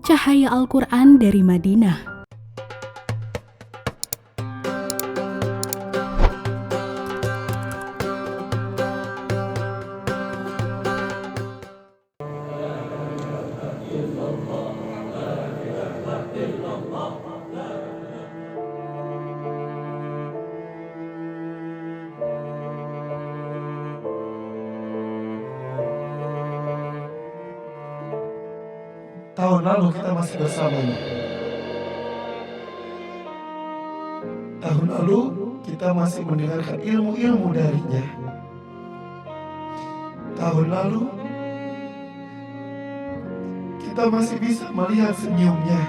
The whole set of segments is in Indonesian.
Cahaya Al-Quran dari Madinah. Tahun lalu kita masih bersamanya. Tahun lalu kita masih mendengarkan ilmu-ilmu darinya. Tahun lalu kita masih bisa melihat senyumnya.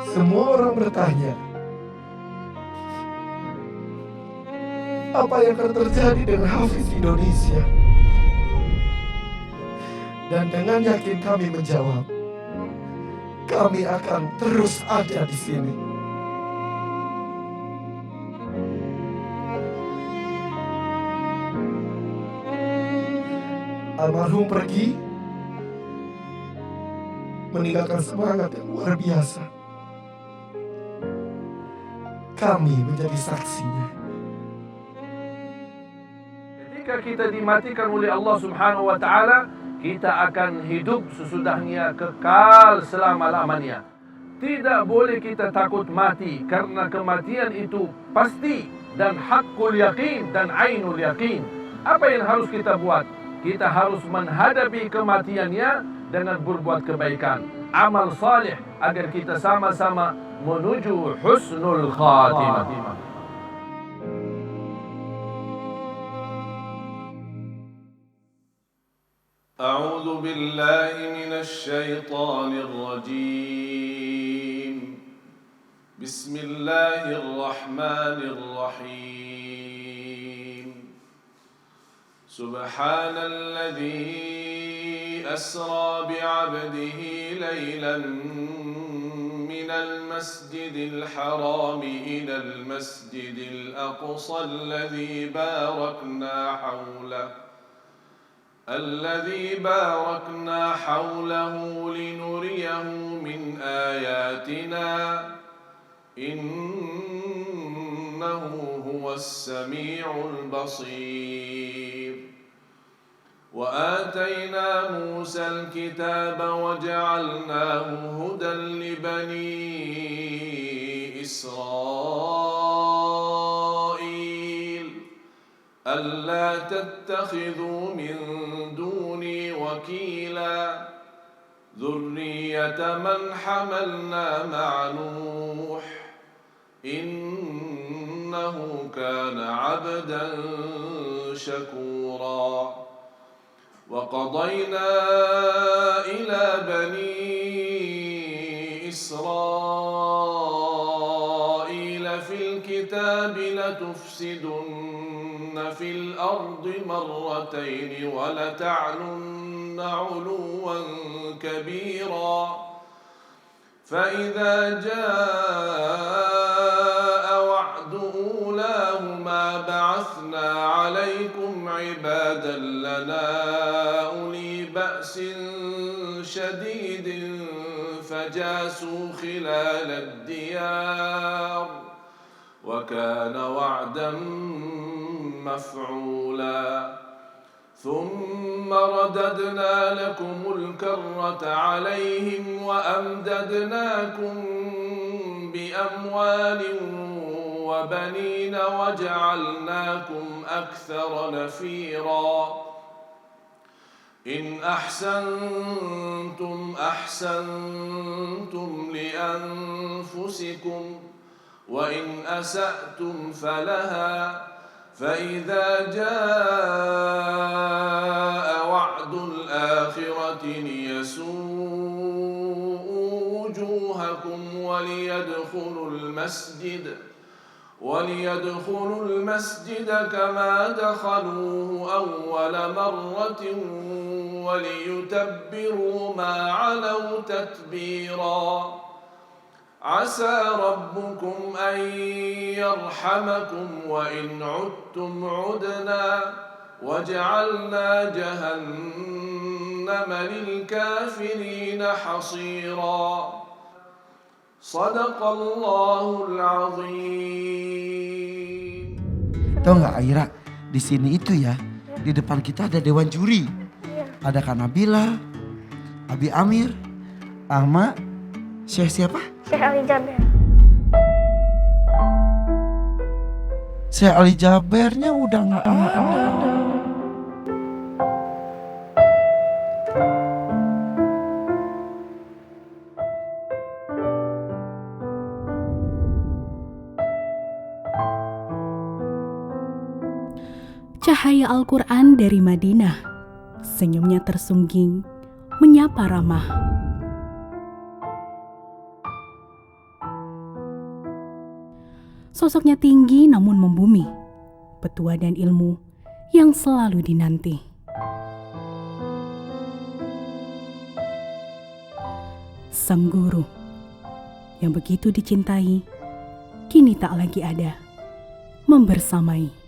Semua orang bertanya, apa yang akan terjadi dengan Hafiz Indonesia? Dan dengan yakin kami menjawab, kami akan terus ada di sini. Almarhum pergi, meninggalkan semangat yang luar biasa. Kami menjadi saksinya. Ketika kita dimatikan oleh Allah Subhanahu wa Ta'ala, kita akan hidup sesudahnya kekal selama-lamanya. Tidak boleh kita takut mati, karena kematian itu pasti dan hakul yakin dan ainul yakin. Apa yang harus kita buat? Kita harus menghadapi kematiannya dengan berbuat kebaikan, amal saleh, agar kita sama-sama menuju husnul khatimah. أعوذ بالله من الشيطان الرجيم. بسم الله الرحمن الرحيم. سبحان الذي أسرى بعبده ليلا من المسجد الحرام إلى المسجد الأقصى الذي باركنا حوله لنريه من آياتنا إنه هو السميع البصير. وآتينا موسى الكتاب وجعلناه هدى لبني إسرائيل ألا تتخذوا من دوني وكيلا ذرية من حملنا مع نوح إنه كان عبدا شكورا. وقضينا إلى بني إسرائيل في الكتاب لتفسدن في الأرض مرتين ولتعلن علوا كبيرا. فإذا جاء وعد أولاهما بعثنا عليكم عبادا لنا أولي بأس شديد فجاسوا خلال الديار وكان وعدا مفعولا. ثم رددنا لكم الكرة عليهم وأمددناكم بأموال وبنين وجعلناكم أكثر نفيرا. إن أحسنتم أحسنتم لأنفسكم وإن أسأتم فلها. فإذا جاء وعد الآخرة ليسوءوا وجوهكم وليدخلوا المسجد كما دخلوه أول مرة وليتبروا ما علوا تتبيرا. عسى ربكم أن يرحمكم وإن عدتم عدنا وجعلنا جهنم للكافرين حصيرا صدق الله العظيم. Tahu nggak Aira, di sini itu ya, di depan kita ada dewan juri. Ada Kak Nabila, Abi Amir, Ahmad, Syekh siapa? Syekh Ali Jaber. Syekh Ali Jabernya udah nggak ada. Cahaya Al-Quran dari Madinah, senyumnya tersungging, menyapa ramah. Sosoknya tinggi namun membumi, petua dan ilmu yang selalu dinanti. Sang guru yang begitu dicintai, kini tak lagi ada, membersamai.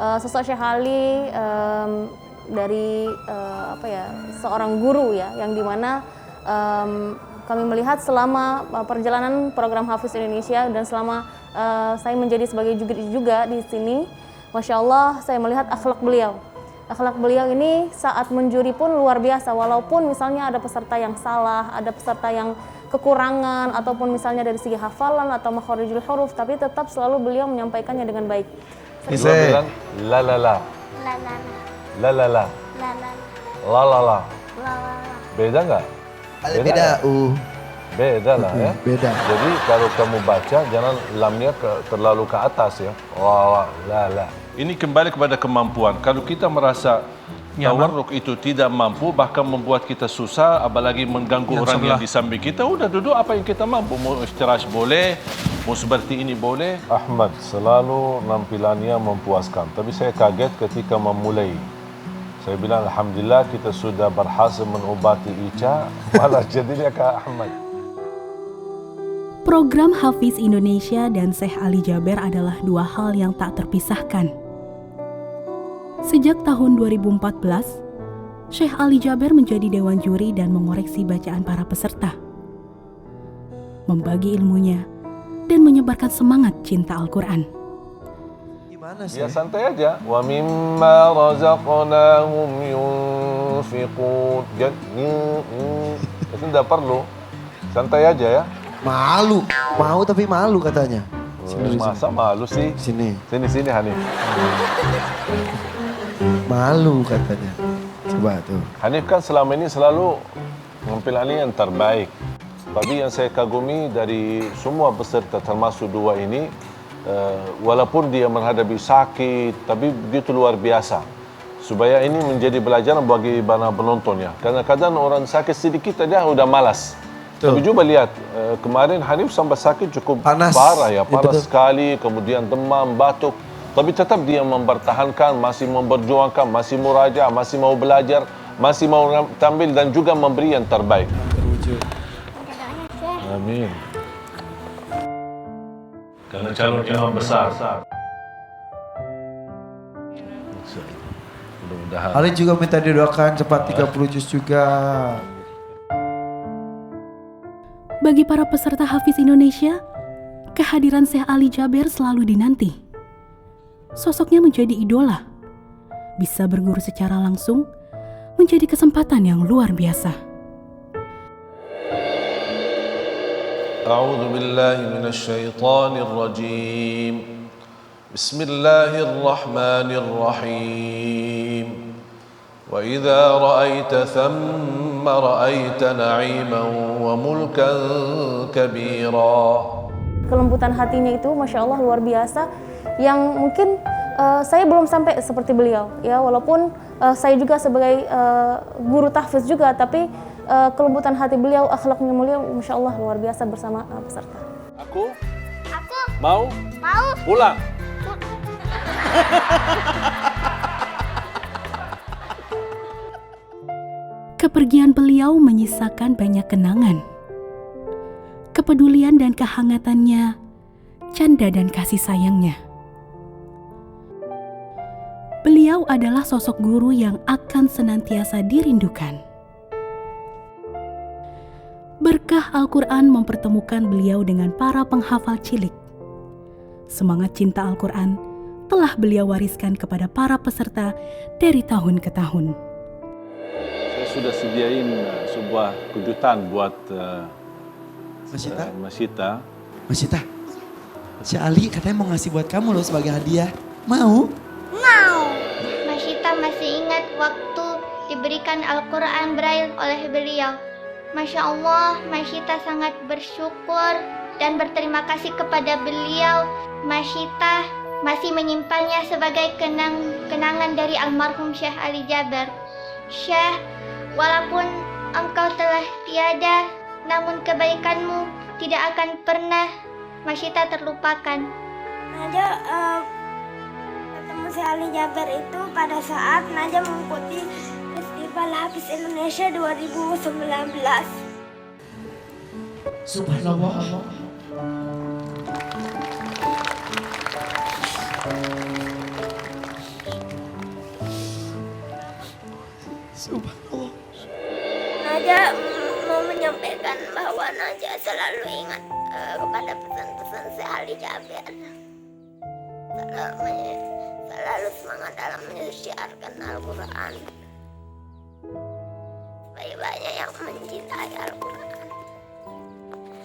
Sosok Syekh Ali dari seorang guru ya, yang dimana kami melihat selama perjalanan program Hafiz Indonesia dan selama saya menjadi sebagai juri juga di sini, Masya Allah saya melihat akhlak beliau. Akhlak beliau ini saat menjuri pun luar biasa, walaupun misalnya ada peserta yang salah, ada peserta yang kekurangan, ataupun misalnya dari segi hafalan atau makharijul huruf, tapi tetap selalu beliau menyampaikannya dengan baik. Bisa bilang la la la, La la la la la, la la la la la. la la. Beda nggak? Beda. Beda lah ya. Beda. Jadi kalau kamu baca jangan lamnya terlalu ke atas ya. La la la. Ini kembali kepada kemampuan. Kalau kita merasa tawarruk itu tidak mampu, bahkan membuat kita susah, apalagi mengganggu orang yang di samping kita, udah duduk apa yang kita mampu. Mau istirahat boleh, mau seperti ini boleh. Ahmad selalu nampilannya memuaskan, tapi saya kaget ketika memulai. Saya bilang alhamdulillah kita sudah berhasil mengobati Ica, malah jadinya Kak Ahmad. Program Hafiz Indonesia dan Syekh Ali Jaber adalah dua hal yang tak terpisahkan. Sejak tahun 2014, Syekh Ali Jaber menjadi dewan juri dan mengoreksi bacaan para peserta, membagi ilmunya, dan menyebarkan semangat cinta Al-Quran. Gimana sih? Ya santai aja. Wa mimma razaqnahum yunfiqun. Itu tidak perlu. Santai aja ya. Malu, mau tapi malu katanya. Masa malu sih? Sini. Sini Hanif. Malu katanya. Coba tuh. Hanif kan selama ini selalu penampilannya yang terbaik. Tapi yang saya kagumi dari semua peserta termasuk dua ini, walaupun dia menghadapi sakit, tapi dia itu luar biasa. Supaya ini menjadi pelajaran bagi para penonton ya. Karena kadang orang sakit sedikit dia udah malas. Tapi coba lihat, kemarin Hanif sampai sakit cukup parah ya, parah sekali, kemudian demam, batuk. Tapi tetap dia mempertahankan, masih memperjuangkan, masih muraja, masih mau belajar, masih mau tampil dan juga memberi yang terbaik. Amin. Karena calon imam besar. Mudah-mudahan. Ali juga minta didoakan cepat 30 juz juga. Bagi para peserta Hafiz Indonesia, kehadiran Syekh Ali Jaber selalu dinanti. Sosoknya menjadi idola. Bisa berguru secara langsung menjadi kesempatan yang luar biasa. A'udzu billahi minasy syaithanir rajim. Bismillahirrahmanirrahim. وَإِذَا رَأَيْتَ ثَمَّ رَأَيْتَ نَعِيمًا وَمُلْكًا كَبِيرًا. Kelembutan hatinya itu Masya Allah luar biasa, yang mungkin saya belum sampai seperti beliau ya, walaupun saya juga sebagai guru tahfiz juga, tapi kelembutan hati beliau, akhlaknya mulia Masya Allah luar biasa bersama peserta. Aku mau pulang. Kepergian beliau menyisakan banyak kenangan. Kepedulian dan kehangatannya canda dan kasih sayangnya. Beliau adalah sosok guru yang akan senantiasa dirindukan. Berkah Al-Quran mempertemukan beliau dengan para penghafal cilik. Semangat cinta Al-Quran telah beliau wariskan kepada para peserta dari tahun ke tahun. Saya sudah sediain sebuah kejutan buat Mas Sita? Mas Sita. Mas Sita, si Ali katanya mau ngasih buat kamu loh sebagai hadiah. Mau? Mau. Masyita masih ingat waktu diberikan Al-Quran Braille oleh beliau. Masya Allah, Masyita sangat bersyukur dan berterima kasih kepada beliau. Masyita masih menyimpannya sebagai kenangan dari almarhum Syekh Ali Jaber. Syekh, walaupun engkau telah tiada, namun kebaikanmu tidak akan pernah Masyita terlupakan. Naja ketemu si Ali Jaber itu pada saat Naja mengikuti Festival Hafiz Indonesia 2019. Subhanallah. Subhanallah. Naja mau menyampaikan bahwa Naja selalu ingat kepada pesan-pesan si Ali Jaber. Selalu semangat dalam menyiarkan Al-Quran. Banyak yang mencintai Al-Quran.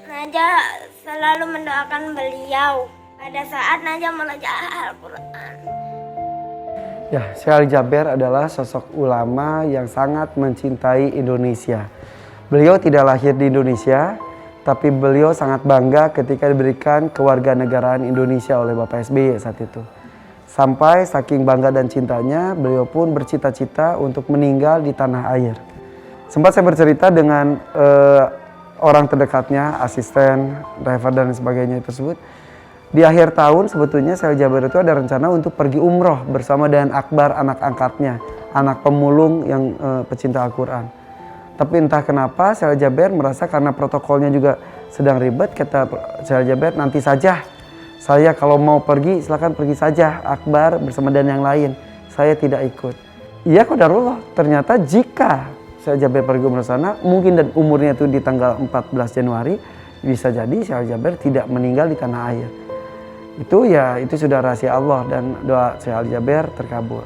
Naja selalu mendoakan beliau pada saat Naja belajar Al-Quran. Ya, Syekh Ali Jaber adalah sosok ulama yang sangat mencintai Indonesia. Beliau tidak lahir di Indonesia, tapi beliau sangat bangga ketika diberikan kewarganegaraan Indonesia oleh Bapak SBY saat itu. Sampai saking bangga dan cintanya, beliau pun bercita-cita untuk meninggal di tanah air. Sempat saya bercerita dengan orang terdekatnya, asisten, driver dan sebagainya tersebut. Di akhir tahun sebetulnya Syekh Ali Jaber itu ada rencana untuk pergi umroh bersama dengan Akbar, anak angkatnya, anak pemulung yang pecinta Al-Quran. Tapi entah kenapa Syekh Ali Jaber merasa karena protokolnya juga sedang ribet, kata Syekh Ali Jaber, nanti saja. Saya kalau mau pergi silakan pergi saja, Akbar bersama dan yang lain. Saya tidak ikut. Iya qadarullah, ternyata jika Syekh Ali Jaber pergi umroh sana, mungkin dan umurnya itu di tanggal 14 Januari, bisa jadi Syekh Ali Jaber tidak meninggal di tanah air. Itu sudah rahasia Allah dan doa Syekh Ali Jaber terkabul.